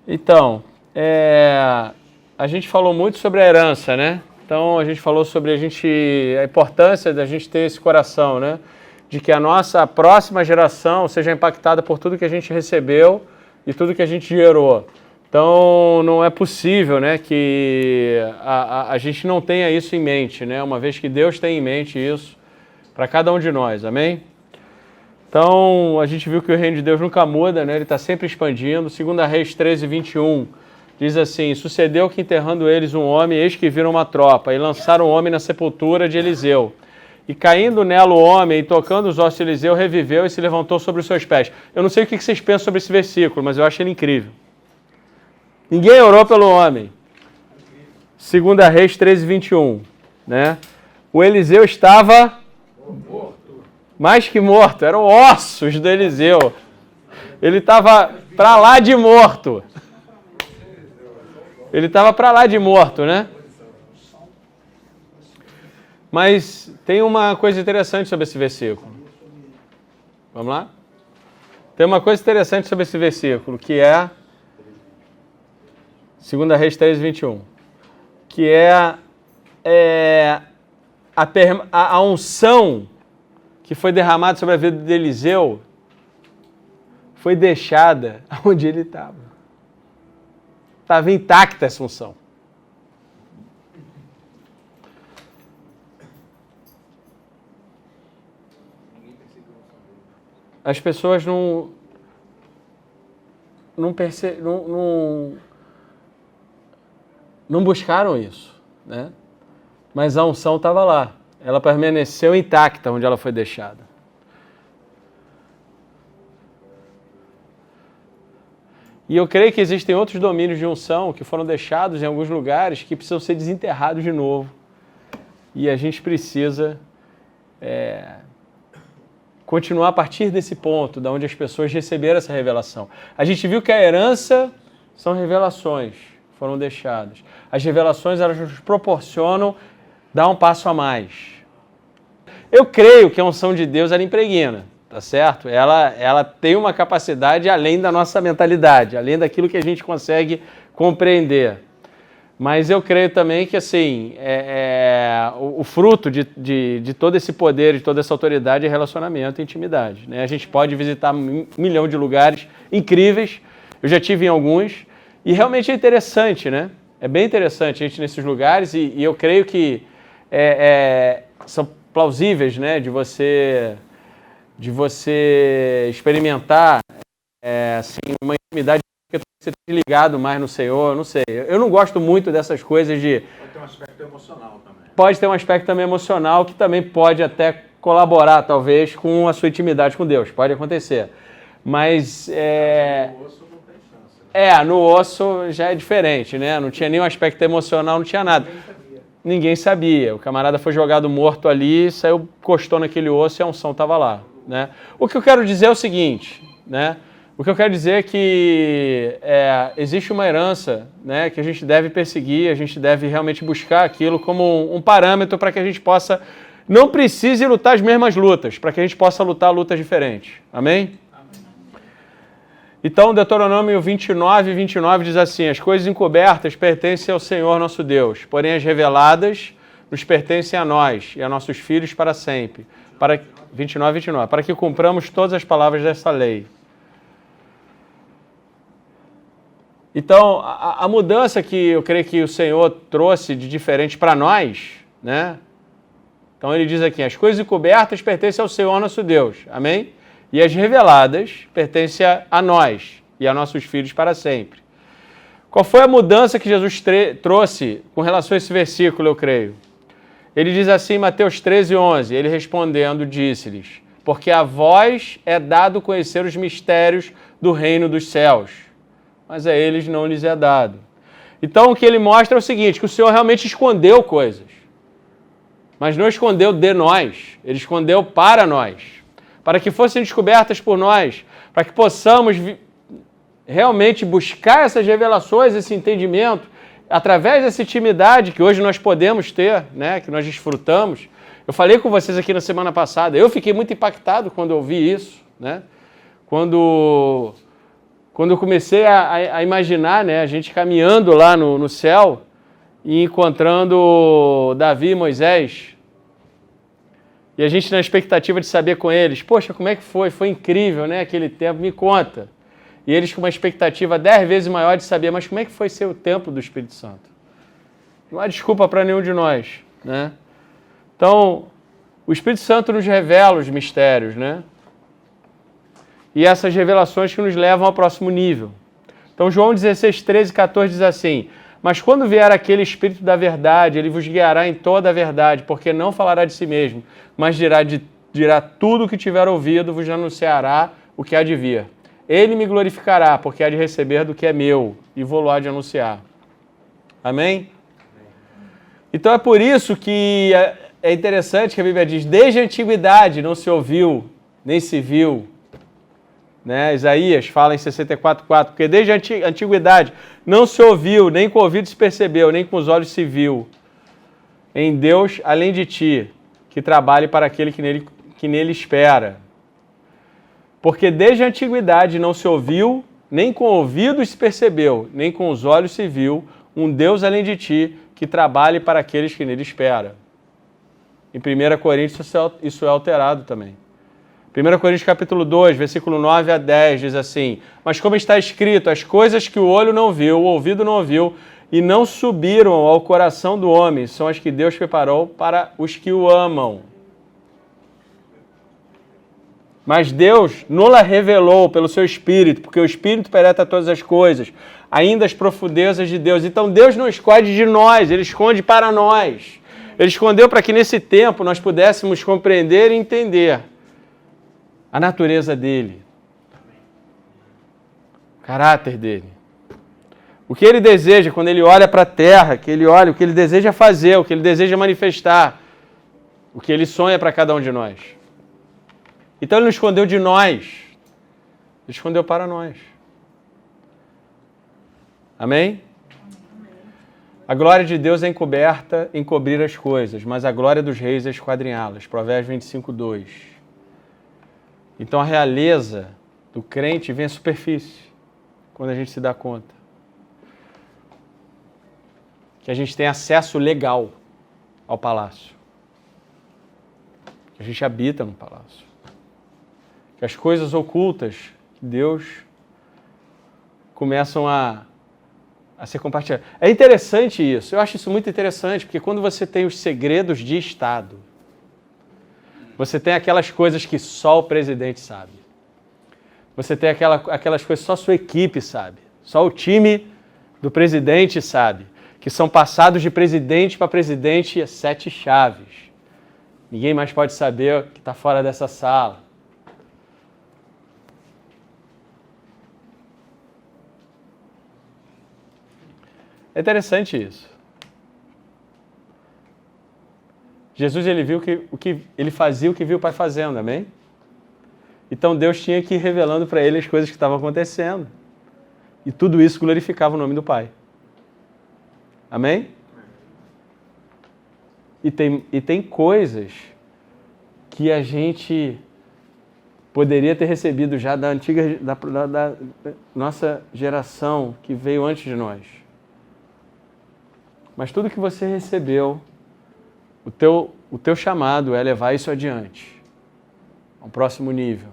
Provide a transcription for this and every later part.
Então, a gente falou muito sobre a herança, né? Então, a gente falou sobre a importância da gente ter esse coração, né? De que a nossa próxima geração seja impactada por tudo que a gente recebeu e tudo que a gente gerou. Então, não é possível, né, que a gente não tenha isso em mente, né? Uma vez que Deus tem em mente isso para cada um de nós, amém? Então, a gente viu que o reino de Deus nunca muda, né? Ele está sempre expandindo. 2 Reis 13, 21, diz assim: sucedeu que enterrando eles um homem, eis que viram uma tropa, e lançaram o homem na sepultura de Eliseu. E caindo nela o homem, e tocando os ossos de Eliseu, reviveu e se levantou sobre os seus pés. Eu não sei o que vocês pensam sobre esse versículo, mas eu acho ele incrível. Ninguém orou pelo homem. 2 Reis 13, 21, né? O Eliseu estava mais que morto, eram ossos do Eliseu. Ele estava para lá de morto. Ele estava para lá de morto, né? Mas tem uma coisa interessante sobre esse versículo. Vamos lá? Tem uma coisa interessante sobre esse versículo, que é 2 Reis 13, 21, que é a unção que foi derramada sobre a vida de Eliseu foi deixada onde ele estava. Estava intacta essa unção. As pessoas não buscaram isso, né? Mas a unção estava lá. Ela permaneceu intacta onde ela foi deixada. E eu creio que existem outros domínios de unção que foram deixados em alguns lugares que precisam ser desenterrados de novo. E a gente precisa continuar a partir desse ponto, da onde as pessoas receberam essa revelação. A gente viu que a herança são revelações que foram deixadas. As revelações, elas nos proporcionam dar um passo a mais. Eu creio que a unção de Deus, ela impregna, tá certo? Ela tem uma capacidade além da nossa mentalidade, além daquilo que a gente consegue compreender. Mas eu creio também que, assim, o fruto de todo esse poder, de toda essa autoridade é relacionamento e intimidade, né? A gente pode visitar 1 milhão de lugares incríveis, eu já tive em alguns, e realmente é interessante, né? É bem interessante a gente ir nesses lugares, e eu creio que são plausíveis, né? De você experimentar assim, uma intimidade que você tem ligado mais no Senhor, não sei. Eu não gosto muito dessas coisas de... Pode ter um aspecto emocional também. Pode ter um aspecto também emocional que também pode até colaborar, talvez, com a sua intimidade com Deus. Pode acontecer. Mas... No osso não tem chance, né? no osso já é diferente, né? Não tinha nenhum aspecto emocional, não tinha nada. Ninguém sabia. O camarada foi jogado morto ali, saiu, encostou naquele osso e a unção estava lá, né? O que eu quero dizer é o seguinte, né? O que eu quero dizer é que existe uma herança, né, que a gente deve perseguir, a gente deve realmente buscar aquilo como um parâmetro para que a gente possa, não precise lutar as mesmas lutas, para que a gente possa lutar lutas diferentes. Amém? Então, Deuteronômio 29, 29 diz assim: as coisas encobertas pertencem ao Senhor nosso Deus, porém as reveladas nos pertencem a nós e a nossos filhos para sempre. 29, 29. Para que cumpramos todas as palavras dessa lei. Então, a mudança que eu creio que o Senhor trouxe de diferente para nós, né? Então ele diz aqui: as coisas encobertas pertencem ao Senhor nosso Deus. Amém? E as reveladas pertencem a nós e a nossos filhos para sempre. Qual foi a mudança que Jesus trouxe com relação a esse versículo, eu creio? Ele diz assim em Mateus 13, 11, ele respondendo disse-lhes: porque a vós é dado conhecer os mistérios do reino dos céus, mas a eles não lhes é dado. Então o que ele mostra é o seguinte, que o Senhor realmente escondeu coisas, mas não escondeu de nós, ele escondeu para nós, para que fossem descobertas por nós, para que possamos realmente buscar essas revelações, esse entendimento, através dessa intimidade que hoje nós podemos ter, né, que nós desfrutamos. Eu falei com vocês aqui na semana passada, eu fiquei muito impactado quando eu ouvi isso, né? Quando quando eu comecei a imaginar, né, a gente caminhando lá no céu e encontrando Davi e Moisés, e a gente na expectativa de saber com eles, poxa, como é que foi? Foi incrível, né, aquele tempo, me conta. E eles com uma expectativa 10 vezes maior de saber, mas como é que foi ser o templo do Espírito Santo? Não há desculpa para nenhum de nós, né? Então, o Espírito Santo nos revela os mistérios, né? E essas revelações que nos levam ao próximo nível. Então, João 16, 13 e 14 diz assim, mas quando vier aquele Espírito da verdade, ele vos guiará em toda a verdade, porque não falará de si mesmo, mas dirá tudo o que tiver ouvido, vos anunciará o que há de vir. Ele me glorificará, porque há de receber do que é meu, e vou lá de anunciar. Amém? Então é por isso que é interessante que a Bíblia diz, desde a antiguidade não se ouviu, nem se viu, né? Isaías fala em 64:4, porque desde a antiguidade não se ouviu, nem com o ouvido se percebeu, nem com os olhos se viu, em Deus, além de ti, que trabalhe para aquele que nele espera. Porque desde a antiguidade não se ouviu, nem com o ouvido se percebeu, nem com os olhos se viu, um Deus além de ti, que trabalhe para aqueles que nele esperam. Em 1 Coríntios isso é alterado também. 1 Coríntios capítulo 2, versículo 9 a 10, diz assim, mas como está escrito, as coisas que o olho não viu, o ouvido não ouviu, e não subiram ao coração do homem, são as que Deus preparou para os que o amam. Mas Deus nola revelou pelo seu Espírito, porque o Espírito penetra todas as coisas, ainda as profundezas de Deus. Então Deus não esconde de nós, Ele esconde para nós. Ele escondeu para que nesse tempo nós pudéssemos compreender e entender a natureza dEle, o caráter dEle. O que Ele deseja quando Ele olha para a terra, que Ele olha, o que Ele deseja fazer, o que Ele deseja manifestar, o que Ele sonha para cada um de nós. Então Ele não escondeu de nós, Ele escondeu para nós. Amém? A glória de Deus é encoberta em cobrir as coisas, mas a glória dos reis é esquadrinhá-las. Provérbios 25, 2. Então a realeza do crente vem à superfície, quando a gente se dá conta. Que a gente tem acesso legal ao palácio. Que a gente habita no palácio. Que as coisas ocultas de Deus começam a ser compartilhadas. É interessante isso, eu acho isso muito interessante, porque quando você tem os segredos de Estado, você tem aquelas coisas que só o presidente sabe. Você tem aquelas coisas que só a sua equipe sabe. Só o time do presidente sabe. Que são passados de presidente para presidente a 7 chaves. Ninguém mais pode saber o que está fora dessa sala. É interessante isso. Jesus, ele viu ele fazia o que viu o Pai fazendo, amém? Então Deus tinha que ir revelando para ele as coisas que estavam acontecendo. E tudo isso glorificava o nome do Pai. Amém? E tem coisas que a gente poderia ter recebido já da nossa geração que veio antes de nós. Mas tudo que você recebeu, o teu chamado é levar isso adiante, a um próximo nível.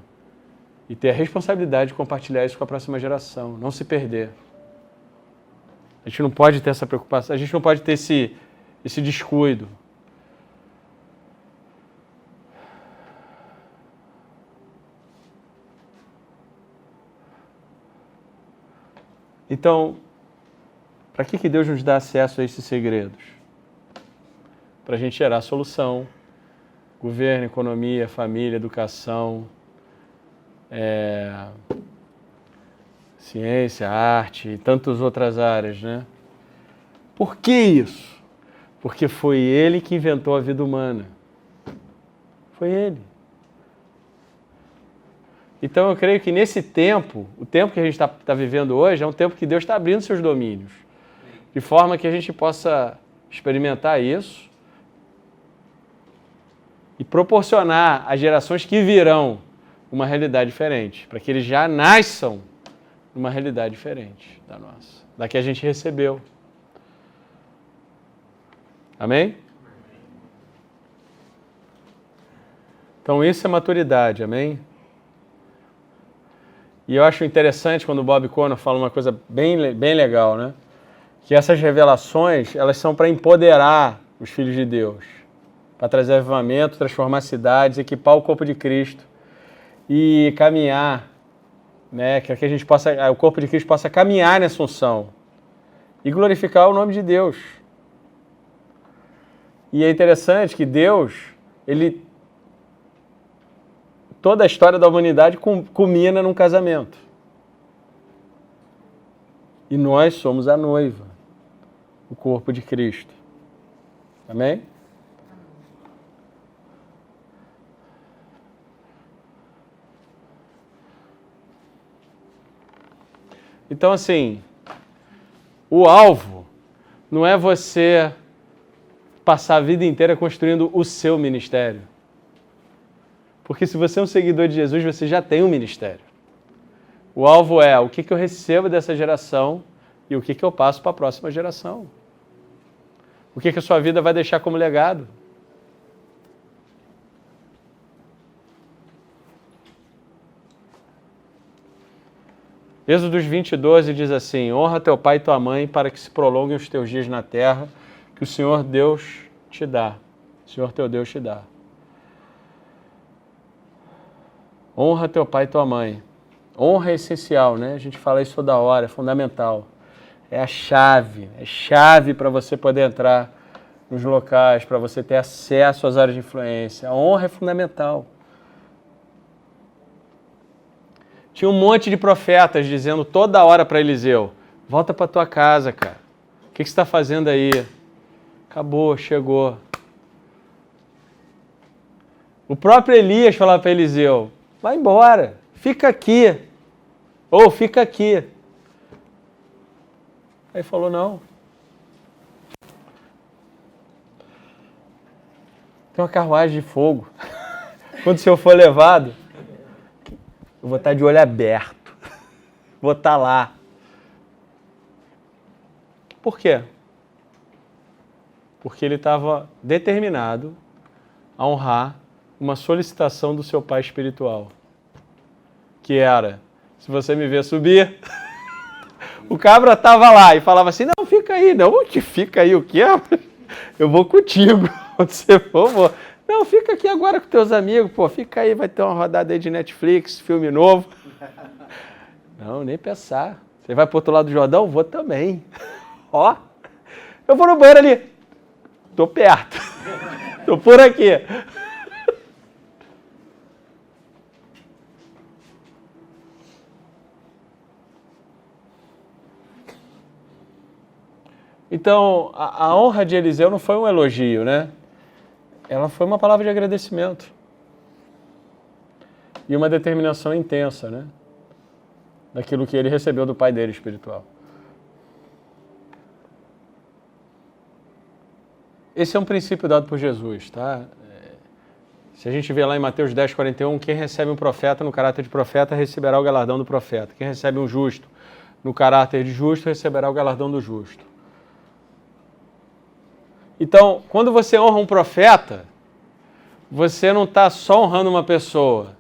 E ter a responsabilidade de compartilhar isso com a próxima geração, não se perder. A gente não pode ter essa preocupação, a gente não pode ter esse descuido. Então, para que Deus nos dá acesso a esses segredos? Para a gente gerar solução, governo, economia, família, educação, ciência, arte e tantas outras áreas, né? Por que isso? Porque foi Ele que inventou a vida humana. Foi Ele. Então eu creio que nesse tempo, o tempo que a gente está vivendo hoje, é um tempo que Deus está abrindo seus domínios, de forma que a gente possa experimentar isso e proporcionar às gerações que virão uma realidade diferente, para que eles já nasçam numa realidade diferente da nossa, da que a gente recebeu. Amém? Então isso é maturidade, amém? E eu acho interessante quando o Bob Conner fala uma coisa bem legal, né? Que essas revelações, elas são para empoderar os filhos de Deus, para trazer avivamento, transformar cidades, equipar o corpo de Cristo e caminhar, né? Que a gente possa, o corpo de Cristo possa caminhar nessa unção e glorificar o nome de Deus. E é interessante que Deus, toda a história da humanidade culmina num casamento. E nós somos a noiva, o corpo de Cristo. Amém? Então, assim, o alvo não é você passar a vida inteira construindo o seu ministério. Porque se você é um seguidor de Jesus, você já tem um ministério. O alvo é o que eu recebo dessa geração e o que eu passo para a próxima geração. O que a sua vida vai deixar como legado. Êxodo 20:12 diz assim: honra teu pai e tua mãe para que se prolonguem os teus dias na terra que o Senhor Deus te dá. O Senhor teu Deus te dá. Honra teu pai e tua mãe. Honra é essencial, né? A gente fala isso toda hora, é fundamental. É a chave para você poder entrar nos locais, para você ter acesso às áreas de influência. A honra é fundamental. Tinha um monte de profetas dizendo toda hora para Eliseu: volta para tua casa, cara. O que você está fazendo aí? Acabou, chegou. O próprio Elias falava para Eliseu: vai embora, fica aqui. Ou fica aqui. Aí falou: não. Tem uma carruagem de fogo. Quando o Senhor for levado, eu vou estar de olho aberto. Vou estar lá. Por quê? Porque ele estava determinado a honrar uma solicitação do seu pai espiritual. Que era: se você me ver subir... O cabra estava lá e falava assim: não, fica aí. Não, que fica aí o quê? Eu vou contigo. Onde você for, vou. Não, fica aqui agora com teus amigos. Pô, fica aí, vai ter uma rodada aí de Netflix, filme novo. Não, nem pensar. Você vai pro outro lado do Jordão? Vou também. Ó, eu vou no banheiro ali. Tô perto. Tô por aqui. Então, a honra de Eliseu não foi um elogio, né? Ela foi uma palavra de agradecimento. E uma determinação intensa, né? Daquilo que ele recebeu do pai dele espiritual. Esse é um princípio dado por Jesus, tá? Se a gente vê lá em Mateus 10:41, quem recebe um profeta no caráter de profeta receberá o galardão do profeta. Quem recebe um justo no caráter de justo receberá o galardão do justo. Então, quando você honra um profeta, você não está só honrando uma pessoa.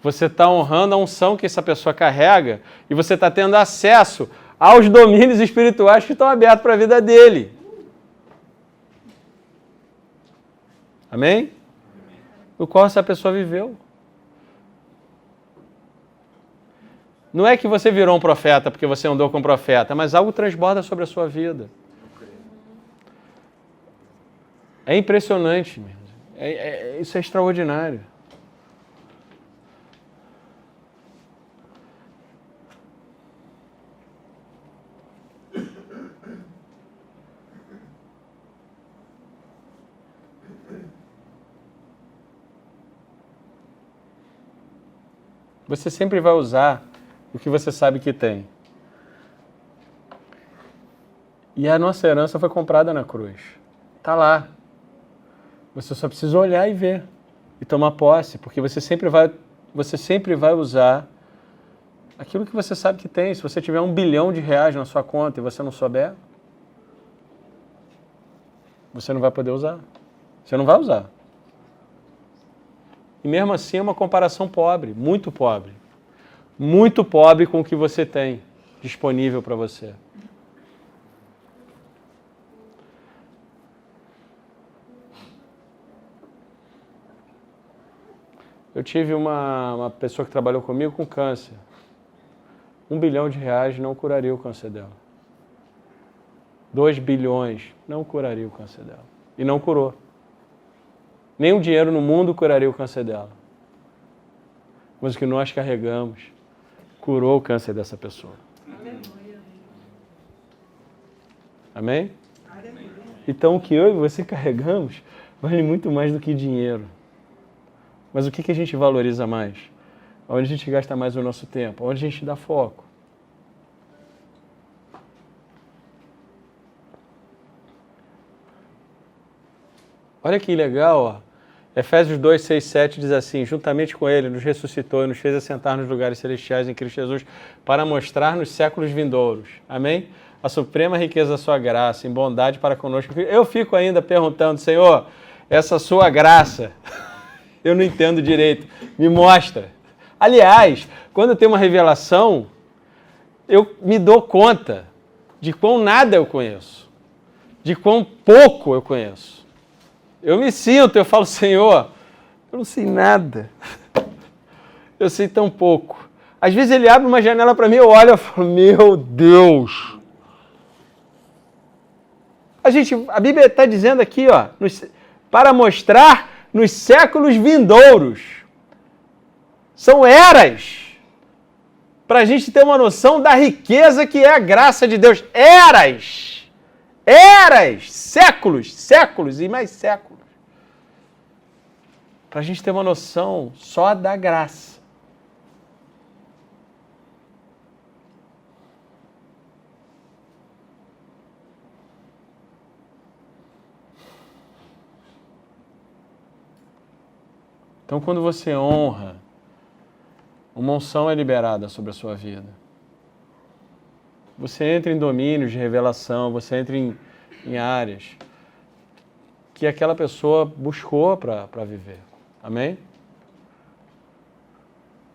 Você está honrando a unção que essa pessoa carrega e você está tendo acesso aos domínios espirituais que estão abertos para a vida dele. Amém? No qual essa pessoa viveu. Não é que você virou um profeta porque você andou com um profeta, mas algo transborda sobre a sua vida. É impressionante mesmo. Isso é extraordinário. Você sempre vai usar o que você sabe que tem. E a nossa herança foi comprada na cruz. Está lá. Você só precisa olhar e ver. E tomar posse. Porque você sempre vai usar Aquilo que você sabe que tem. Se você tiver R$1 bilhão na sua conta e você não souber, você não vai poder usar. Você não vai usar. E mesmo assim é uma comparação pobre, muito pobre. Muito pobre com o que você tem disponível para você. Eu tive uma pessoa que trabalhou comigo com câncer. R$1 bilhão não curaria o câncer dela. 2 bilhões não curaria o câncer dela. E não curou. Nenhum dinheiro no mundo curaria o câncer dela. Mas o que nós carregamos curou o câncer dessa pessoa. Aleluia. Amém? Aleluia. Então o que eu e você carregamos vale muito mais do que dinheiro. Mas o que a gente valoriza mais? Onde a gente gasta mais o nosso tempo? Onde a gente dá foco? Olha que legal, ó. Efésios 2, 6, 7 diz assim: juntamente com ele nos ressuscitou e nos fez assentar nos lugares celestiais em Cristo Jesus para mostrar nos séculos vindouros. Amém? A suprema riqueza da sua graça, em bondade para conosco. Eu fico ainda perguntando, Senhor, essa sua graça, eu não entendo direito, me mostra. Aliás, quando eu tenho uma revelação, eu me dou conta de quão nada eu conheço, de quão pouco eu conheço. Eu me sinto, eu falo, Senhor, eu não sei nada. Eu sei tão pouco. Às vezes ele abre uma janela para mim, eu olho e falo, meu Deus. A Bíblia está dizendo aqui, ó, para mostrar nos séculos vindouros. São eras. Para a gente ter uma noção da riqueza que é a graça de Deus. Eras. Séculos, séculos e mais séculos. Para a gente ter uma noção só da graça. Então, quando você honra, uma unção é liberada sobre a sua vida. Você entra em domínios de revelação, você entra em áreas que aquela pessoa buscou para viver. Amém?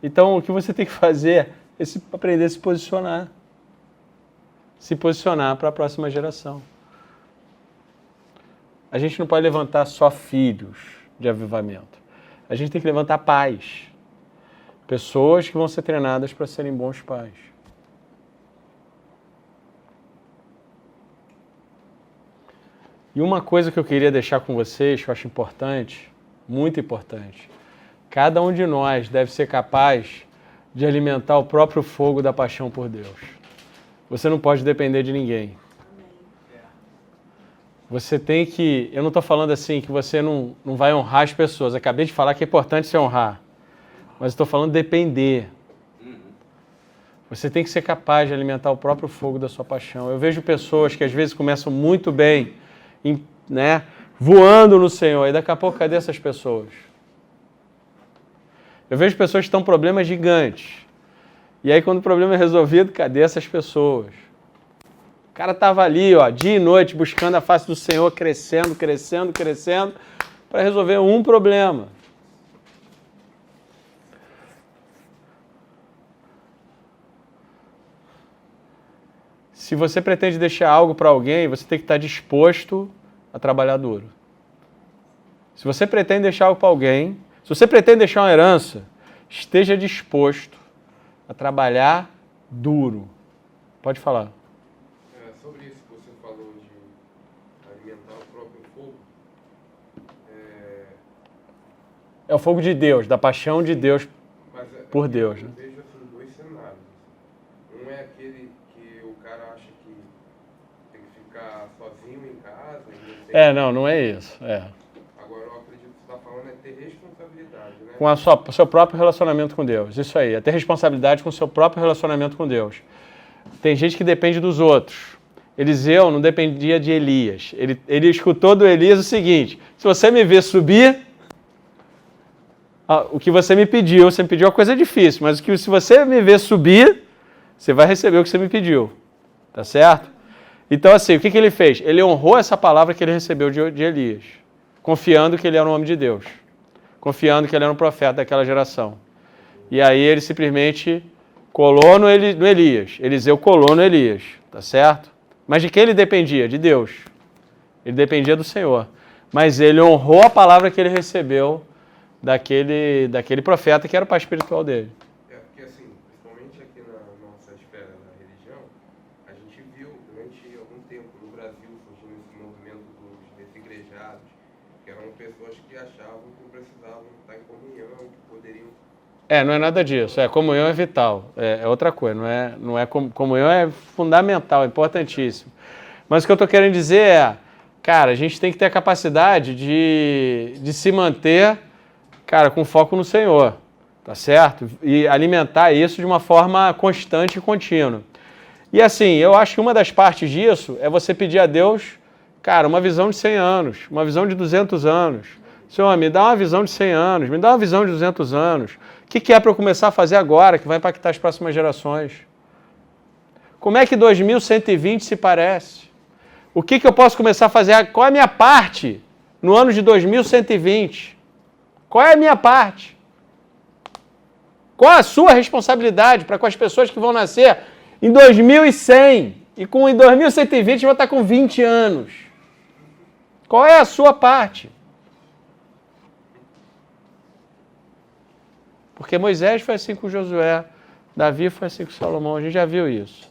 Então, o que você tem que fazer é aprender a se posicionar. Se posicionar para a próxima geração. A gente não pode levantar só filhos de avivamento. A gente tem que levantar pais. Pessoas que vão ser treinadas para serem bons pais. E uma coisa que eu queria deixar com vocês, que eu acho importante, muito importante, cada um de nós deve ser capaz de alimentar o próprio fogo da paixão por Deus. Você não pode depender de ninguém. Você tem que... Eu não estou falando assim que você não vai honrar as pessoas. Acabei de falar que é importante se honrar. Mas estou falando depender. Você tem que ser capaz de alimentar o próprio fogo da sua paixão. Eu vejo pessoas que às vezes começam muito bem, né, voando no Senhor, e daqui a pouco, cadê essas pessoas? Eu vejo pessoas que estão com problemas gigantes. E aí, quando o problema é resolvido, cadê essas pessoas? O cara estava ali, ó, dia e noite, buscando a face do Senhor, crescendo, crescendo, crescendo, para resolver um problema. Se você pretende deixar algo para alguém, você tem que estar disposto a trabalhar duro. Se você pretende deixar algo para alguém, se você pretende deixar uma herança, esteja disposto a trabalhar duro. Pode falar. Sobre isso que você falou de alimentar o próprio fogo, é o fogo de Deus, da paixão de Deus por Deus. Né? Eu vejo assim, dois cenários. Um é aquele que o cara acha que tem que ficar sozinho em casa. E não é isso. Agora, eu acredito que você está falando é ter responsabilidade, né? Com o seu próprio relacionamento com Deus. Isso aí, é ter responsabilidade com o seu próprio relacionamento com Deus. Tem gente que depende dos outros. Eliseu não dependia de Elias. Ele escutou do Elias o seguinte: se você me ver subir, o que você me pediu uma coisa difícil, mas se você me ver subir, você vai receber o que você me pediu. Tá certo? Então, assim, o que ele fez? Ele honrou essa palavra que ele recebeu de Elias, confiando que ele era um homem de Deus, confiando que ele era um profeta daquela geração. E aí ele simplesmente colou no Elias. Eliseu colou no Elias, tá certo? Mas de quem ele dependia? De Deus. Ele dependia do Senhor. Mas ele honrou a palavra que ele recebeu daquele profeta que era o pai espiritual dele. Porque assim, principalmente aqui na nossa esfera da religião, a gente viu durante algum tempo no Brasil surgindo esse movimento dos desigrejados, que eram pessoas que achavam que não precisavam estar em comunhão, que poderiam... Não é nada disso. Comunhão é vital. É outra coisa. Comunhão é fundamental, é importantíssimo. Mas o que eu estou querendo dizer cara, a gente tem que ter a capacidade de se manter, cara, com foco no Senhor, tá certo? E alimentar isso de uma forma constante e contínua. E assim, eu acho que uma das partes disso é você pedir a Deus, cara, uma visão de 100 anos, uma visão de 200 anos. Senhor, me dá uma visão de 100 anos, me dá uma visão de 200 anos. O que é para eu começar a fazer agora, que vai impactar as próximas gerações? Como é que 2120 se parece? O que eu posso começar a fazer? Qual é a minha parte no ano de 2120? Qual é a minha parte? Qual a sua responsabilidade para com as pessoas que vão nascer em 2100 e em 2120 vão estar com 20 anos? Qual é a sua parte? Porque Moisés foi assim com Josué, Davi foi assim com Salomão, a gente já viu isso.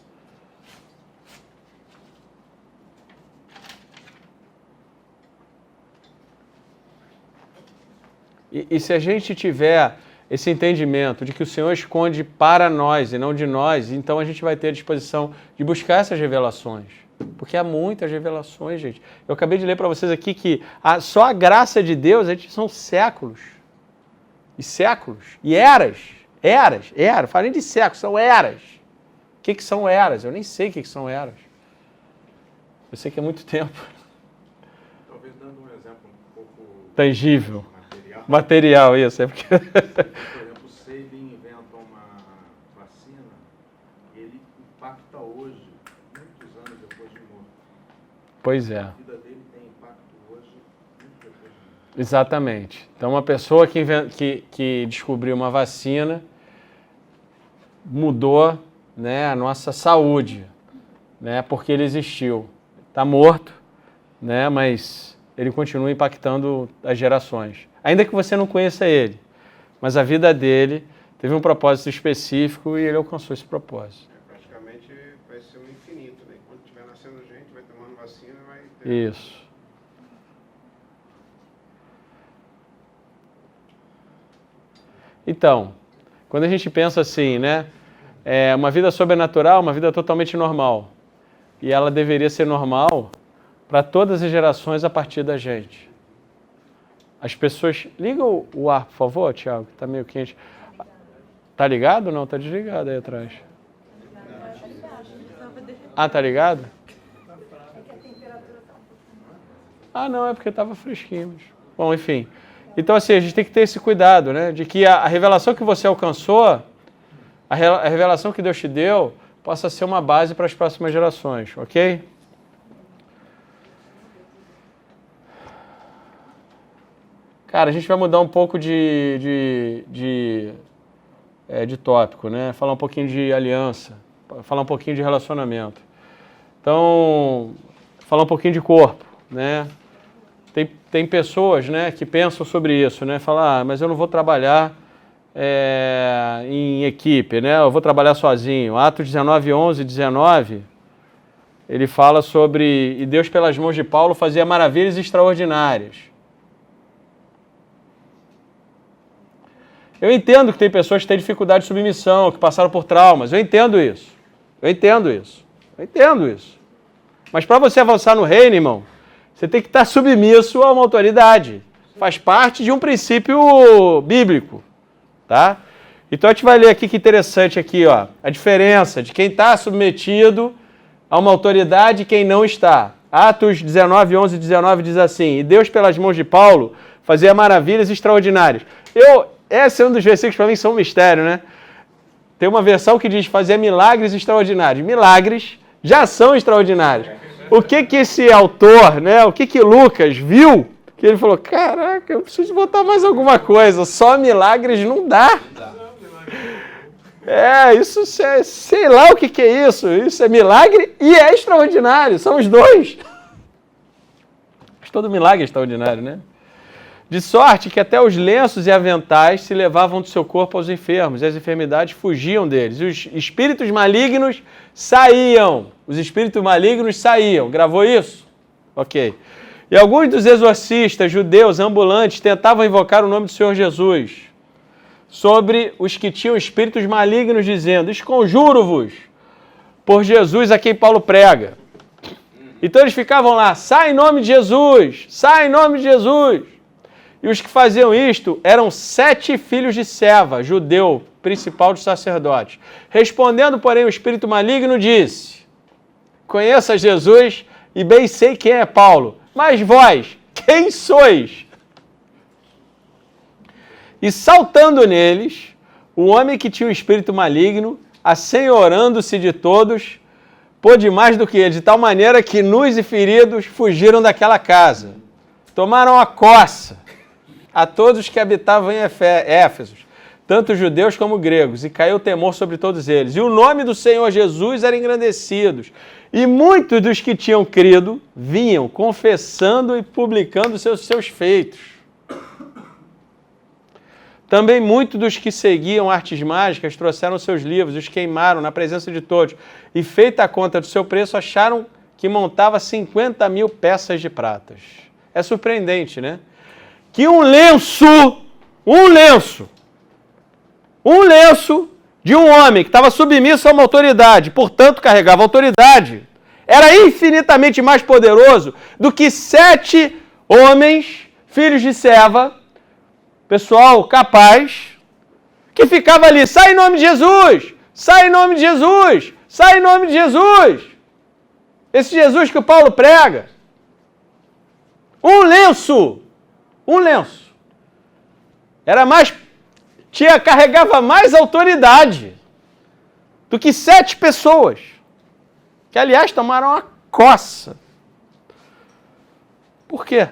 E se a gente tiver esse entendimento de que o Senhor esconde para nós e não de nós, então a gente vai ter a disposição de buscar essas revelações. Porque há muitas revelações, gente. Eu acabei de ler para vocês aqui que só a graça de Deus, são séculos. E séculos. E eras. Falei de séculos, são eras. O que são eras? Eu nem sei o que são eras. Eu sei que é muito tempo. Talvez dando um exemplo um pouco... Tangível. Material, isso. Porque... Por exemplo, se ele inventa uma vacina, ele impacta hoje, muitos anos depois de morto. Pois é. A vida dele tem impacto hoje, muito depois de morto. Exatamente. Então, uma pessoa que descobriu uma vacina mudou, né, a nossa saúde, né, porque ele existiu. Está morto, né, mas ele continua impactando as gerações. Ainda que você não conheça ele, mas a vida dele teve um propósito específico e ele alcançou esse propósito. Praticamente vai ser um infinito, né? Quando estiver nascendo gente, vai tomando vacina, vai ter... Isso. Então, quando a gente pensa assim, né? Uma vida sobrenatural, uma vida totalmente normal. E ela deveria ser normal para todas as gerações a partir da gente. As pessoas... Liga o ar, por favor, Thiago, que está meio quente. Tá ligado ou não? Tá desligado aí atrás. Tá ligado? Não, é porque estava fresquinho. Bom, enfim. Então, assim, a gente tem que ter esse cuidado, né? De que a revelação que você alcançou, a revelação que Deus te deu, possa ser uma base para as próximas gerações, ok? Cara, a gente vai mudar um pouco de tópico, né? Falar um pouquinho de aliança, falar um pouquinho de relacionamento. Então, falar um pouquinho de corpo, né? Tem pessoas, né, que pensam sobre isso, né? Falar, mas eu não vou trabalhar em equipe, né? Eu vou trabalhar sozinho. Atos 19, 11 e 19, ele fala sobre, e Deus pelas mãos de Paulo fazia maravilhas extraordinárias. Eu entendo que tem pessoas que têm dificuldade de submissão, que passaram por traumas. Eu entendo isso. Mas para você avançar no reino, irmão, você tem que estar submisso a uma autoridade. Faz parte de um princípio bíblico, tá? Então a gente vai ler aqui que interessante aqui, ó, a diferença de quem está submetido a uma autoridade e quem não está. Atos 19, 11 e 19 diz assim, e Deus pelas mãos de Paulo fazia maravilhas extraordinárias. Esse é um dos versículos para mim que são um mistério, né? Tem uma versão que diz fazer milagres extraordinários. Milagres já são extraordinários. O que esse autor, né? O que Lucas viu? Que ele falou, caraca, eu preciso botar mais alguma coisa. Só milagres não dá. Isso é, sei lá o que é isso. Isso é milagre e é extraordinário. São os dois. Mas todo milagre é extraordinário, né? De sorte que até os lenços e aventais se levavam do seu corpo aos enfermos, e as enfermidades fugiam deles. E os espíritos malignos saíam. Os espíritos malignos saíam. Gravou isso? Ok. E alguns dos exorcistas judeus ambulantes tentavam invocar o nome do Senhor Jesus sobre os que tinham espíritos malignos, dizendo, esconjuro-vos por Jesus a quem Paulo prega. Então eles ficavam lá, sai em nome de Jesus, sai em nome de Jesus. E os que faziam isto eram 7 filhos de Seva, judeu, principal dos sacerdotes. Respondendo, porém, o espírito maligno disse, conheça Jesus e bem sei quem é Paulo, mas vós, quem sois? E saltando neles, o homem que tinha o espírito maligno, assenhorando-se de todos, pôde mais do que ele, de tal maneira que nus e feridos fugiram daquela casa. Tomaram a coça a todos que habitavam em Éfeso, tanto judeus como gregos, e caiu temor sobre todos eles. E o nome do Senhor Jesus era engrandecido. E muitos dos que tinham crido vinham confessando e publicando seus feitos. Também muitos dos que seguiam artes mágicas trouxeram seus livros, os queimaram na presença de todos, e feita a conta do seu preço, acharam que montava 50.000 peças de pratas. É surpreendente, né? Que um lenço de um homem que estava submisso a uma autoridade, portanto carregava autoridade, era infinitamente mais poderoso do que 7 homens, filhos de Seva, pessoal capaz, que ficava ali, sai em nome de Jesus, sai em nome de Jesus, sai em nome de Jesus. Esse Jesus que o Paulo prega. Um lenço. Carregava mais autoridade do que 7 pessoas, que aliás tomaram uma coça. Por quê?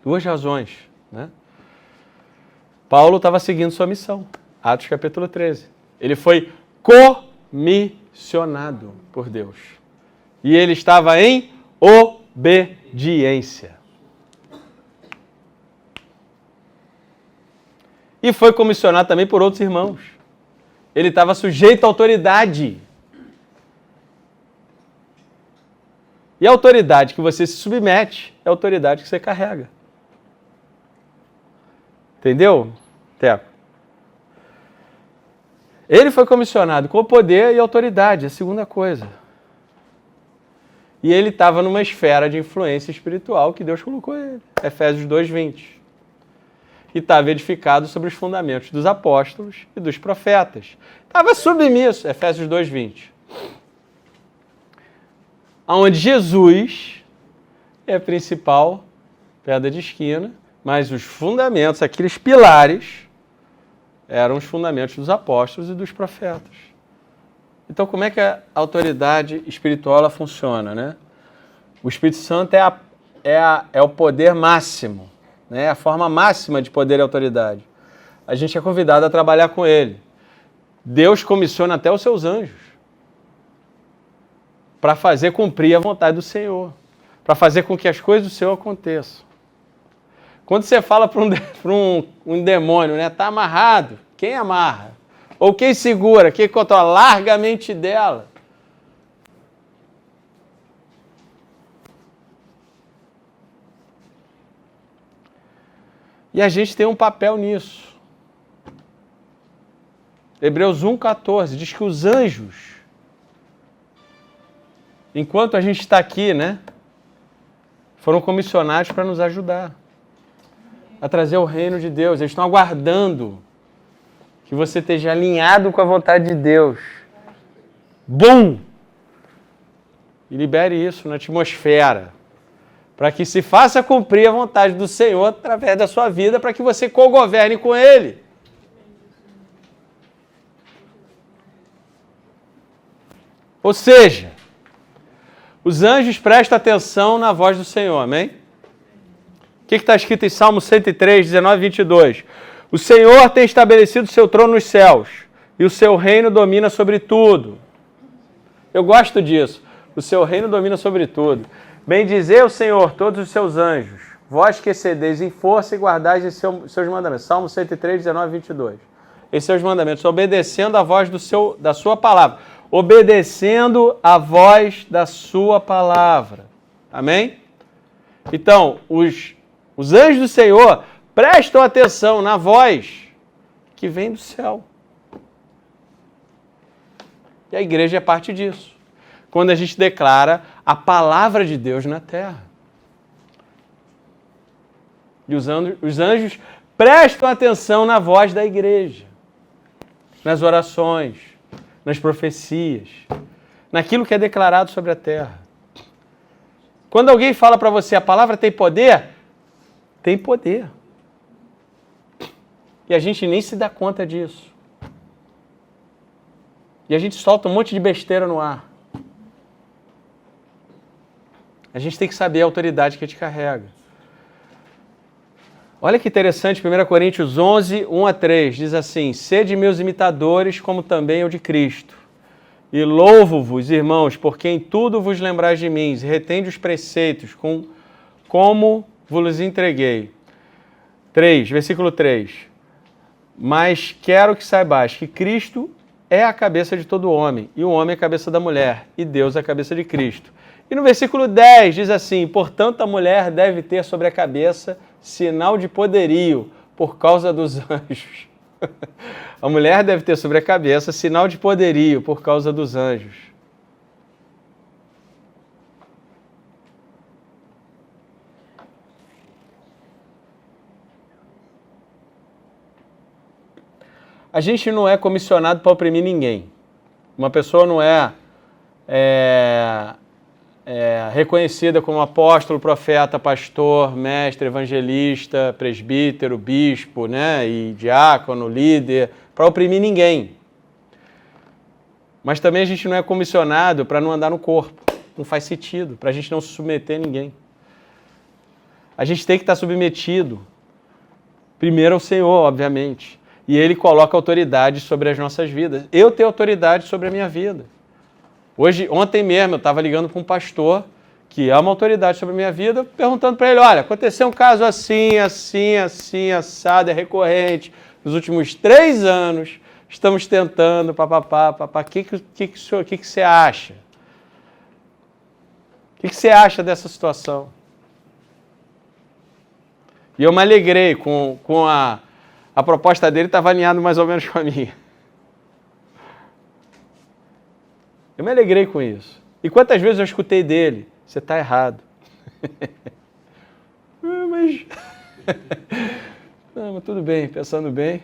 2 razões, né? Paulo estava seguindo sua missão. Atos capítulo 13. Ele foi comissionado por Deus. E ele estava em obediência. E foi comissionado também por outros irmãos. Ele estava sujeito à autoridade. E a autoridade que você se submete é a autoridade que você carrega. Entendeu, Teco? Ele foi comissionado com poder e autoridade, a segunda coisa. E ele estava numa esfera de influência espiritual que Deus colocou ele. Efésios 2:20. E estava edificado sobre os fundamentos dos apóstolos e dos profetas. Estava submisso, Efésios 2:20. Onde Jesus é a principal pedra de esquina, mas os fundamentos, aqueles pilares, eram os fundamentos dos apóstolos e dos profetas. Então, como é que a autoridade espiritual ela funciona, né? O Espírito Santo é o poder máximo, né? A forma máxima de poder e autoridade. A gente é convidado a trabalhar com ele. Deus comissiona até os seus anjos para fazer cumprir a vontade do Senhor, para fazer com que as coisas do Senhor aconteçam. Quando você fala para um demônio, né? Está amarrado, quem amarra? Ou quem segura, quem controla? Larga a mente dela. E a gente tem um papel nisso. Hebreus 1,14 diz que os anjos, enquanto a gente está aqui, né, foram comissionados para nos ajudar a trazer o reino de Deus. Eles estão aguardando que você esteja alinhado com a vontade de Deus. Bum! E libere isso na atmosfera, para que se faça cumprir a vontade do Senhor através da sua vida, para que você cogoverne com Ele. Ou seja, os anjos prestam atenção na voz do Senhor, amém? O que está escrito em Salmo 103, 19 e 22? O Senhor tem estabelecido seu trono nos céus, e o seu reino domina sobre tudo. Eu gosto disso. O seu reino domina sobre tudo. Bendizei o Senhor, todos os seus anjos, vós que excedeis em força e guardais os seus mandamentos. Salmo 103, 19 e 22. Esses são os mandamentos, obedecendo a voz da sua palavra. Obedecendo a voz da sua palavra. Amém? Então, os anjos do Senhor prestam atenção na voz que vem do céu. E a igreja é parte disso. Quando a gente declara a palavra de Deus na terra. E os anjos prestam atenção na voz da igreja. Nas orações, nas profecias, naquilo que é declarado sobre a terra. Quando alguém fala para você, a palavra tem poder? Tem poder. E a gente nem se dá conta disso. E a gente solta um monte de besteira no ar. A gente tem que saber a autoridade que a gente carrega. Olha que interessante, 1 Coríntios 11, 1 a 3, diz assim: sede meus imitadores, como também eu de Cristo. E louvo-vos, irmãos, porque em tudo vos lembrais de mim, e retende os preceitos, como vos entreguei. 3, versículo 3. Mas quero que saibais que Cristo é a cabeça de todo homem, e o homem é a cabeça da mulher, e Deus é a cabeça de Cristo. E no versículo 10 diz assim: portanto a mulher deve ter sobre a cabeça sinal de poderio por causa dos anjos. A mulher deve ter sobre a cabeça sinal de poderio por causa dos anjos. A gente não é comissionado para oprimir ninguém. Uma pessoa não é reconhecida como apóstolo, profeta, pastor, mestre, evangelista, presbítero, bispo, né, e diácono, líder, para oprimir ninguém. Mas também a gente não é comissionado para não andar no corpo. Não faz sentido, para a gente não se submeter a ninguém. A gente tem que estar submetido, primeiro ao Senhor, obviamente. E Ele coloca autoridade sobre as nossas vidas. Eu tenho autoridade sobre a minha vida. Ontem mesmo, eu estava ligando para um pastor que é uma autoridade sobre a minha vida, perguntando para ele, olha, aconteceu um caso assim, assim, assim, assado, é recorrente. Nos últimos 3 anos, estamos tentando, papapá. O que você acha? O que você acha dessa situação? E eu me alegrei com a proposta dele, estava alinhado mais ou menos com a minha. Eu me alegrei com isso. E quantas vezes eu escutei dele? Você está errado. Mas tudo bem, pensando bem.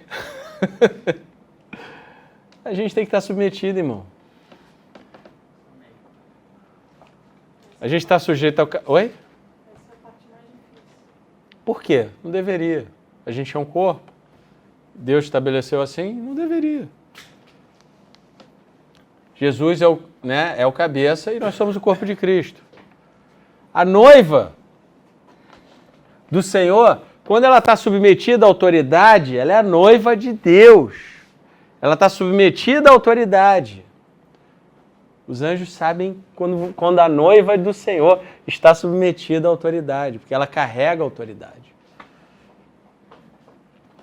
A gente tem que estar submetido, irmão. A gente está sujeito ao... Oi? Essa é a parte mais difícil. Por quê? Não deveria. A gente é um corpo. Deus estabeleceu assim, não deveria. Jesus é o cabeça e nós somos o corpo de Cristo. A noiva do Senhor, quando ela está submetida à autoridade, ela é a noiva de Deus. Ela está submetida à autoridade. Os anjos sabem quando a noiva do Senhor está submetida à autoridade, porque ela carrega a autoridade.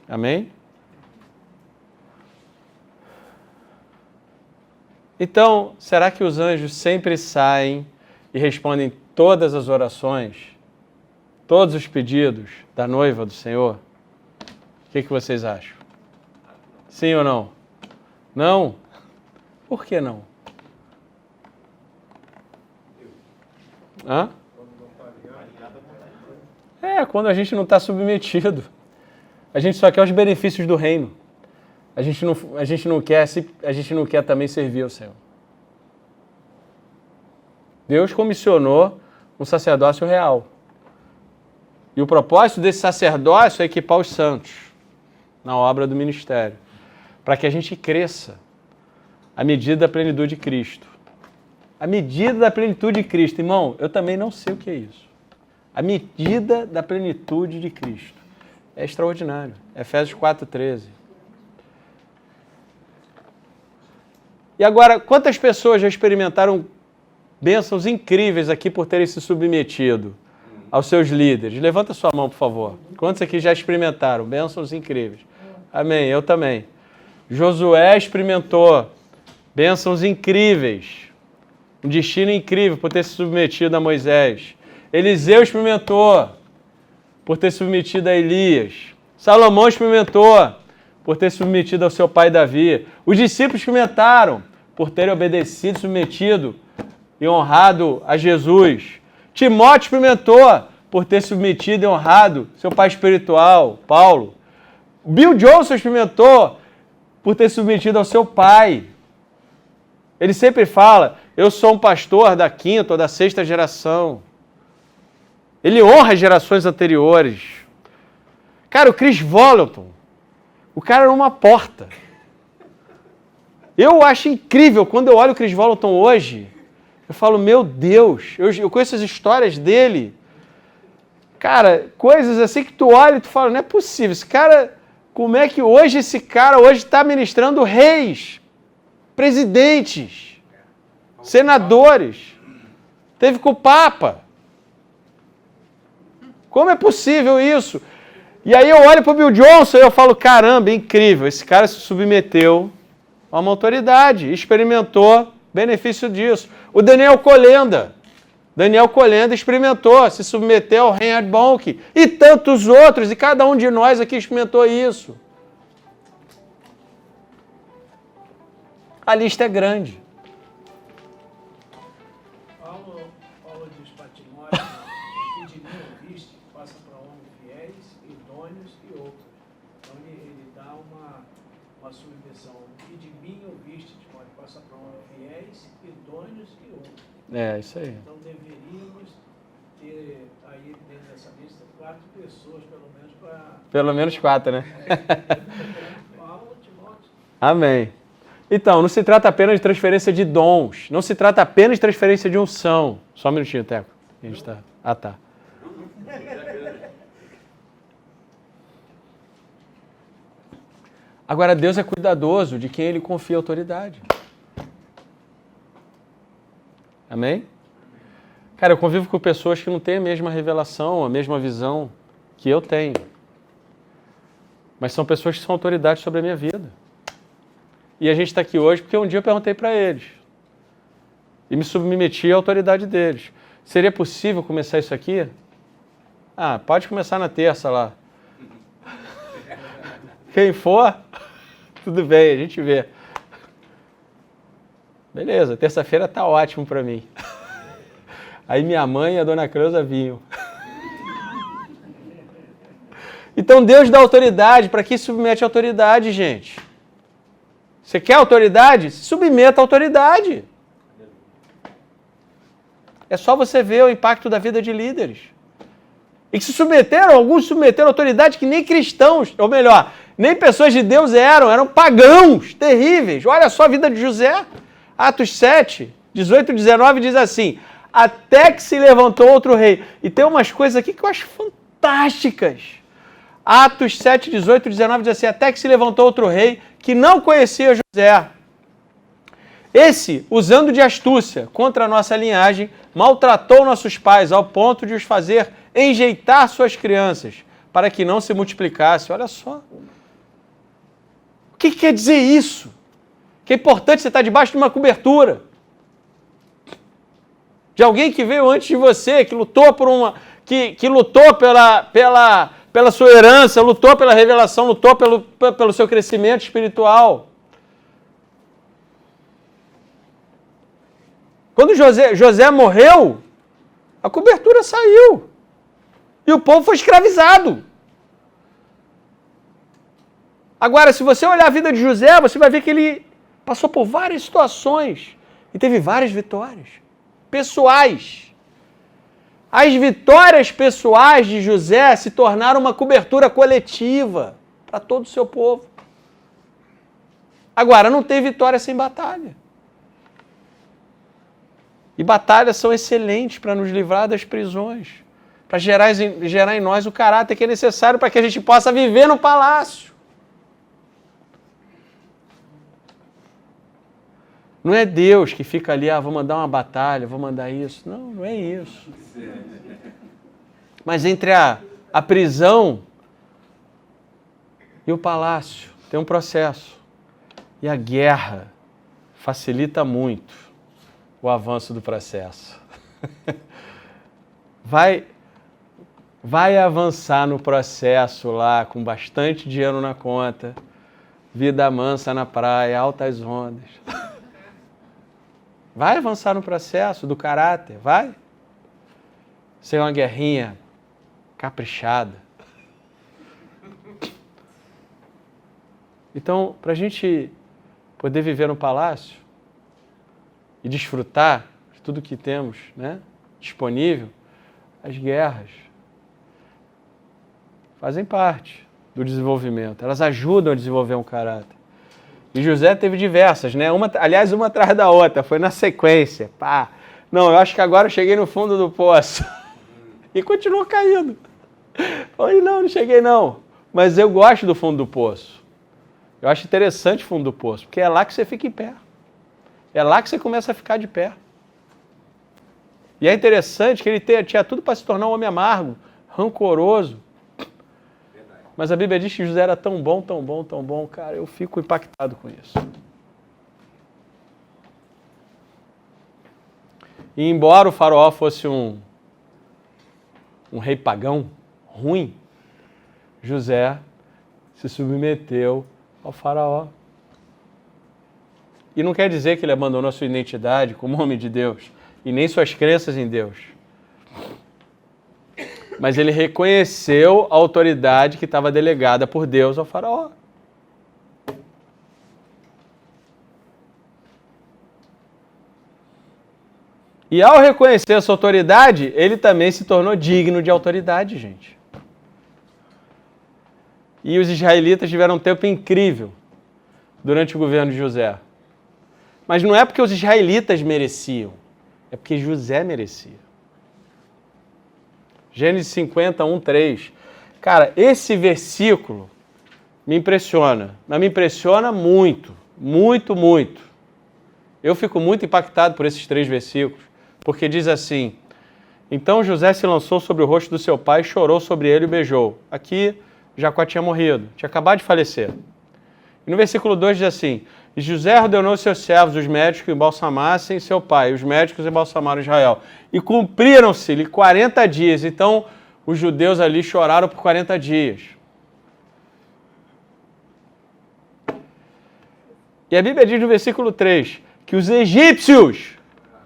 Amém? Então, será que os anjos sempre saem e respondem todas as orações, todos os pedidos da noiva do Senhor? O que vocês acham? Sim ou não? Não? Por que não? Hã? Quando a gente não está submetido. A gente só quer os benefícios do reino. A gente não quer também servir ao Senhor. Deus comissionou um sacerdócio real. E o propósito desse sacerdócio é equipar os santos na obra do ministério, para que a gente cresça à medida da plenitude de Cristo. A medida da plenitude de Cristo. Irmão, eu também não sei o que é isso. A medida da plenitude de Cristo. É extraordinário. Efésios 4:13. E agora, quantas pessoas já experimentaram bênçãos incríveis aqui por terem se submetido aos seus líderes? Levanta sua mão, por favor. Quantos aqui já experimentaram bênçãos incríveis? Amém, eu também. Josué experimentou bênçãos incríveis, um destino incrível por ter se submetido a Moisés. Eliseu experimentou por ter submetido a Elias. Salomão experimentou por ter submetido ao seu pai Davi. Os discípulos experimentaram por terem obedecido, submetido e honrado a Jesus. Timóteo experimentou por ter submetido e honrado seu pai espiritual, Paulo. Bill Johnson experimentou por ter submetido ao seu pai. Ele sempre fala, eu sou um pastor da 5ª ou da 6ª geração. Ele honra as gerações anteriores. Cara, o Chris Vallotton, o cara era uma porta. Eu acho incrível, quando eu olho o Chris Vallotton hoje, eu falo, meu Deus, eu conheço as histórias dele. Cara, coisas assim que tu olha e tu fala, não é possível, esse cara, como é que hoje esse cara está ministrando reis, presidentes, senadores, teve com o Papa. Como é possível isso? E aí eu olho para o Bill Johnson e eu falo, caramba, é incrível, esse cara se submeteu a uma autoridade, experimentou benefício disso. O Daniel Kolenda experimentou, se submeteu ao Reinhard Bonnke e tantos outros, e cada um de nós aqui experimentou isso. A lista é grande. Paulo diz para Timóteo, que de mim ouviste, passa para homens fiéis, idôneos e outros. Então ele dá uma submissão. Que de mim ouviste, Timóteo, passa para homens fiéis, idôneos e outros. É, isso aí. Então deveríamos ter aí dentro dessa lista 4 pessoas, pelo menos, para... Pelo menos 4, né? Paulo, Timóteo. Amém. Então, não se trata apenas de transferência de dons, não se trata apenas de transferência de unção. Só um minutinho, Teco. A gente tá... Ah, tá. Agora, Deus é cuidadoso de quem Ele confia autoridade. Amém? Cara, eu convivo com pessoas que não têm a mesma revelação, a mesma visão que eu tenho. Mas são pessoas que são autoridades sobre a minha vida. E a gente está aqui hoje porque um dia eu perguntei para eles. E me submeti à autoridade deles. Seria possível começar isso aqui? Ah, pode começar na terça lá. Quem for, tudo bem, a gente vê. Beleza, terça-feira tá ótimo para mim. Aí minha mãe e a dona Creuza vinham. Então Deus dá autoridade para quem submete a autoridade, gente. Você quer autoridade? Se submeta à autoridade. É só você ver o impacto da vida de líderes. E que se submeteram, alguns submeteram a autoridade que nem cristãos, ou melhor, nem pessoas de Deus eram pagãos, terríveis. Olha só a vida de José. Atos 7, 18 e 19 diz assim, até que se levantou outro rei. E tem umas coisas aqui que eu acho fantásticas. Atos 7, 18 e 19 diz assim, até que se levantou outro rei que não conhecia José. Esse, usando de astúcia contra a nossa linhagem, maltratou nossos pais ao ponto de os fazer enjeitar suas crianças, para que não se multiplicasse. Olha só. O que quer dizer isso? Que é importante você estar debaixo de uma cobertura. De alguém que veio antes de você, que lutou por uma... que lutou pela sua herança, lutou pela revelação, lutou pelo seu crescimento espiritual. Quando José morreu, a cobertura saiu. E o povo foi escravizado. Agora, se você olhar a vida de José, você vai ver que ele passou por várias situações e teve várias vitórias pessoais. As vitórias pessoais de José se tornaram uma cobertura coletiva para todo o seu povo. Agora, não tem vitória sem batalha. E batalhas são excelentes para nos livrar das prisões, para gerar em nós o caráter que é necessário para que a gente possa viver no palácio. Não é Deus que fica ali, vou mandar uma batalha, vou mandar isso. Não, não é isso. Mas entre a prisão e o palácio tem um processo. E a guerra facilita muito o avanço do processo. Vai avançar no processo lá, com bastante dinheiro na conta, vida mansa na praia, altas ondas. Vai avançar no processo do caráter, vai. Sem uma guerrinha caprichada. Então, para a gente poder viver no palácio e desfrutar de tudo que temos, né, disponível, as guerras fazem parte do desenvolvimento. Elas ajudam a desenvolver um caráter. E José teve diversas, né? Uma atrás da outra, foi na sequência. Pá. Não, eu acho que agora eu cheguei no fundo do poço. E continuou caindo. Falei, não cheguei não. Mas eu gosto do fundo do poço. Eu acho interessante o fundo do poço, porque é lá que você fica em pé. É lá que você começa a ficar de pé. E é interessante que ele tinha tudo para se tornar um homem amargo, rancoroso. Mas a Bíblia diz que José era tão bom, tão bom, tão bom. Cara, eu fico impactado com isso. E embora o faraó fosse um rei pagão, ruim, José se submeteu ao faraó. E não quer dizer que ele abandonou a sua identidade como homem de Deus e nem suas crenças em Deus. Mas ele reconheceu a autoridade que estava delegada por Deus ao faraó. E ao reconhecer essa autoridade, ele também se tornou digno de autoridade, gente. E os israelitas tiveram um tempo incrível durante o governo de José. Mas não é porque os israelitas mereciam, é porque José merecia. Gênesis 50, 1, 3. Cara, esse versículo me impressiona, mas me impressiona muito, muito, muito. Eu fico muito impactado por esses 3 versículos, porque diz assim: então José se lançou sobre o rosto do seu pai, chorou sobre ele e o beijou. Aqui Jacó tinha morrido, tinha acabado de falecer. E no versículo 2 diz assim: e José ordenou aos seus servos, os médicos, que embalsamassem seu pai. Os médicos embalsamaram Israel. E cumpriram-se-lhe 40 dias. Então, os judeus ali choraram por 40 dias. E a Bíblia diz no versículo 3 que os egípcios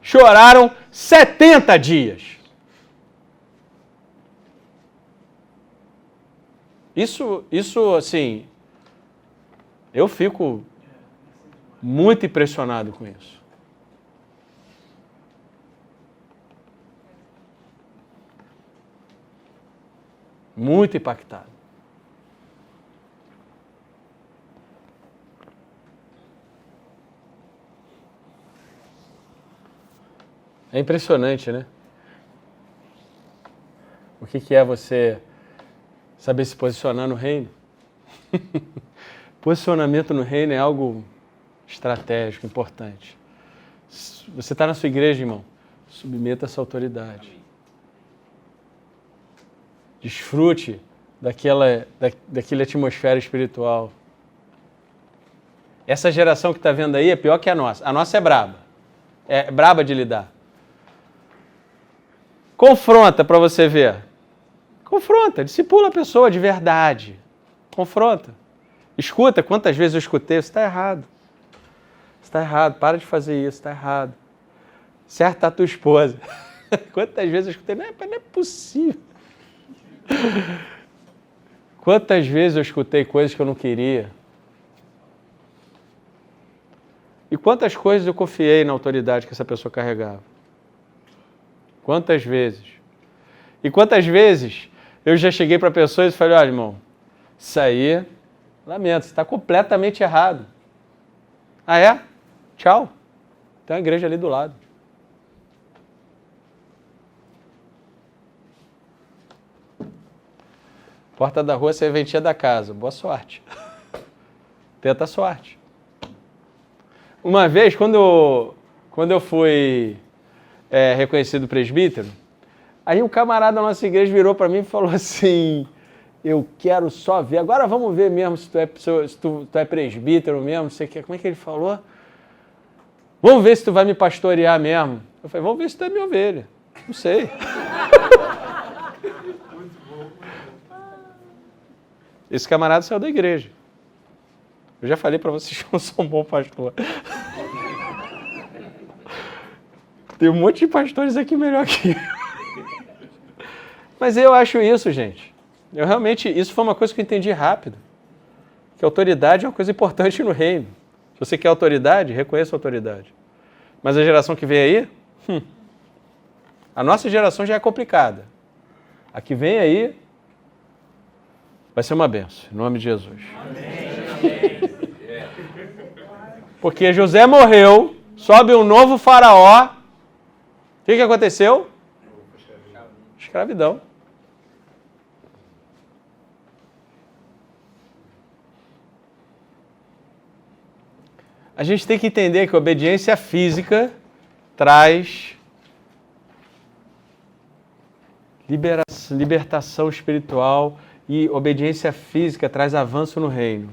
choraram 70 dias. Isso assim, eu fico muito impressionado com isso. Muito impactado. É impressionante, né? O que é você saber se posicionar no reino? Posicionamento no reino é algo estratégico, importante. Você está na sua igreja, irmão? Submeta essa autoridade. Desfrute daquela atmosfera espiritual. Essa geração que está vendo aí é pior que a nossa. A nossa é braba. É braba de lidar. Confronta para você ver. Confronta, discipula a pessoa de verdade. Confronta. Escuta, quantas vezes eu escutei, você está errado. Você está errado, para de fazer isso, está errado. Certa a tua esposa. Quantas vezes eu escutei, não é possível. Quantas vezes eu escutei coisas que eu não queria. E quantas coisas eu confiei na autoridade que essa pessoa carregava. Quantas vezes. E quantas vezes eu já cheguei para pessoas e falei, olha, irmão, isso aí, lamento, você está completamente errado. Ah, é? Tchau. Tem uma igreja ali do lado. Porta da rua, serventia da casa. Boa sorte. Tenta a sorte. Uma vez, quando eu fui reconhecido presbítero, aí um camarada da nossa igreja virou para mim e falou assim, eu quero só ver, agora vamos ver mesmo se tu é presbítero mesmo, não sei o que, como é que ele falou? Vamos ver se tu vai me pastorear mesmo. Eu falei, vamos ver se tu é minha ovelha. Não sei. Esse camarada saiu da igreja. Eu já falei para vocês que eu não sou um bom pastor. Tem um monte de pastores aqui melhor que eu. Mas eu acho isso, gente. Eu realmente, isso foi uma coisa que eu entendi rápido. Que autoridade é uma coisa importante no reino. Se você quer autoridade, reconheça a autoridade. Mas a geração que vem aí, a nossa geração já é complicada. A que vem aí vai ser uma benção, em nome de Jesus. Amém. Porque José morreu, sobe um novo faraó. O que aconteceu? Escravidão. A gente tem que entender que a obediência física traz libertação espiritual e obediência física traz avanço no reino.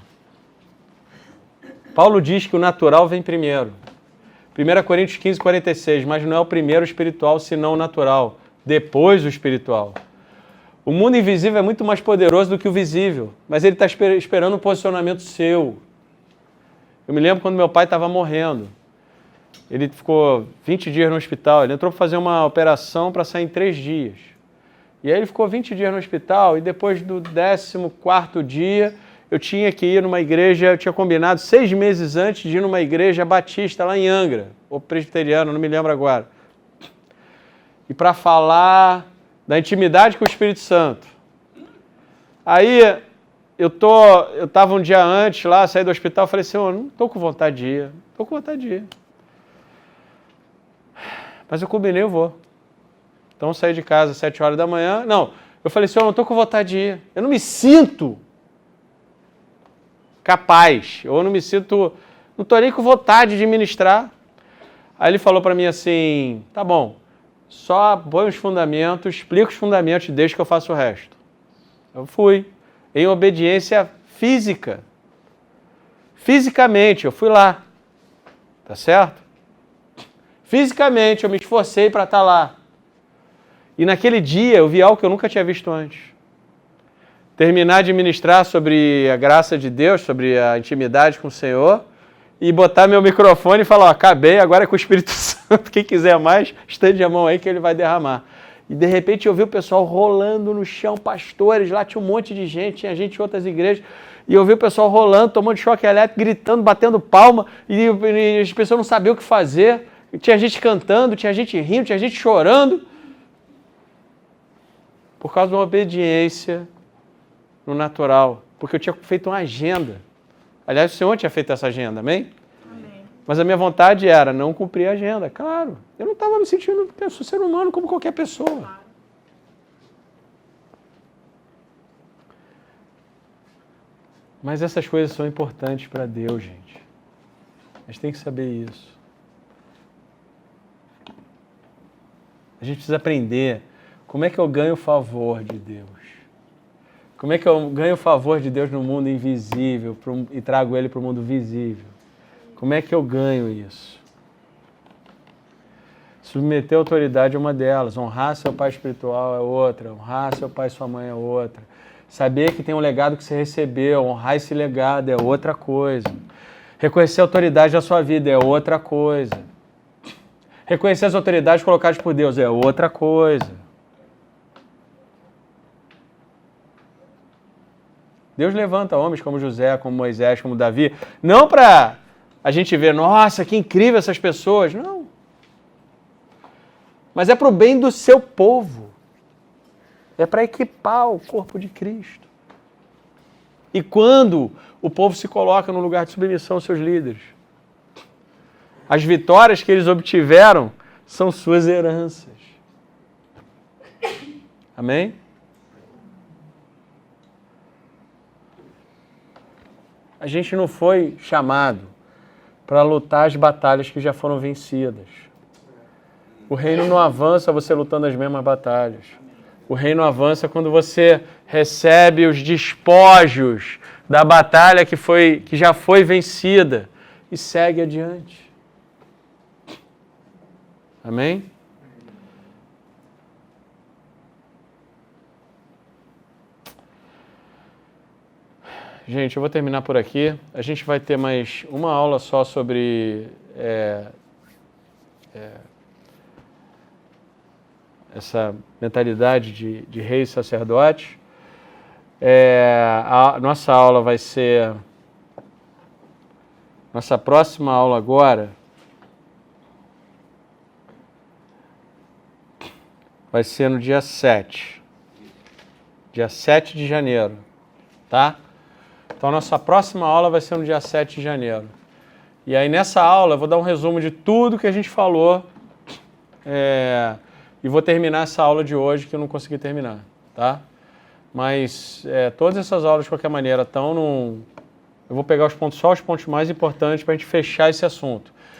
Paulo diz que o natural vem primeiro. 1 Coríntios 15, 46, mas não é o primeiro espiritual, senão o natural, depois o espiritual. O mundo invisível é muito mais poderoso do que o visível, mas ele está esperando um posicionamento seu. Eu me lembro quando meu pai estava morrendo. Ele ficou 20 dias no hospital, ele entrou para fazer uma operação para sair em 3 dias. E aí ele ficou 20 dias no hospital e depois do 14º dia eu tinha que ir numa igreja, eu tinha combinado 6 meses antes de ir numa igreja batista lá em Angra, ou presbiteriana, não me lembro agora. E para falar da intimidade com o Espírito Santo. Aí eu estava um dia antes lá, saí do hospital, falei assim, não estou com vontade de ir, estou com vontade de ir. Mas eu combinei, eu vou. Então eu saí de casa às 7 horas da manhã. Não, eu falei assim, eu não estou com vontade de ir. Eu não me sinto capaz. Eu não me sinto, não estou nem com vontade de ministrar. Aí ele falou para mim assim, tá bom, só põe os fundamentos, explica os fundamentos e deixa que eu faça o resto. Eu fui, em obediência física. Fisicamente, eu fui lá. Tá certo? Fisicamente, eu me esforcei para estar lá. E naquele dia eu vi algo que eu nunca tinha visto antes. Terminar de ministrar sobre a graça de Deus, sobre a intimidade com o Senhor, e botar meu microfone e falar, acabei, agora é com o Espírito Santo, quem quiser mais, estende a mão aí que ele vai derramar. E de repente eu vi o pessoal rolando no chão, pastores, lá tinha um monte de gente, tinha gente de outras igrejas, e eu vi o pessoal rolando, tomando choque elétrico, gritando, batendo palma, e as pessoas não sabiam o que fazer, tinha gente cantando, tinha gente rindo, tinha gente chorando, por causa de uma obediência no natural, porque eu tinha feito uma agenda. Aliás, o Senhor tinha feito essa agenda, amém? Amém. Mas a minha vontade era não cumprir a agenda, claro. Eu não estava me sentindo, eu sou ser humano como qualquer pessoa. Mas essas coisas são importantes para Deus, gente. A gente tem que saber isso. A gente precisa aprender como é que eu ganho o favor de Deus. Como é que eu ganho o favor de Deus no mundo invisível e trago ele para o mundo visível? Como é que eu ganho isso? Submeter a autoridade é uma delas. Honrar seu pai espiritual é outra. Honrar seu pai e sua mãe é outra. Saber que tem um legado que você recebeu, honrar esse legado é outra coisa. Reconhecer a autoridade da sua vida é outra coisa. Reconhecer as autoridades colocadas por Deus é outra coisa. Deus levanta homens como José, como Moisés, como Davi, não para a gente ver, nossa, que incrível essas pessoas, não. Mas é para o bem do seu povo. É para equipar o corpo de Cristo. E quando o povo se coloca no lugar de submissão aos seus líderes, as vitórias que eles obtiveram são suas heranças. Amém? A gente não foi chamado para lutar as batalhas que já foram vencidas. O reino não avança você lutando as mesmas batalhas. O reino avança quando você recebe os despojos da batalha que já foi vencida e segue adiante. Amém? Gente, eu vou terminar por aqui. A gente vai ter mais uma aula só sobre essa mentalidade de rei e sacerdote. A nossa aula vai ser... Nossa próxima aula agora vai ser no dia 7. Dia 7 de janeiro, tá? Então, a nossa próxima aula vai ser no dia 7 de janeiro. E aí, nessa aula, eu vou dar um resumo de tudo que a gente falou e vou terminar essa aula de hoje, que eu não consegui terminar, tá? Mas todas essas aulas, de qualquer maneira, estão num... Eu vou pegar só os pontos mais importantes para a gente fechar esse assunto.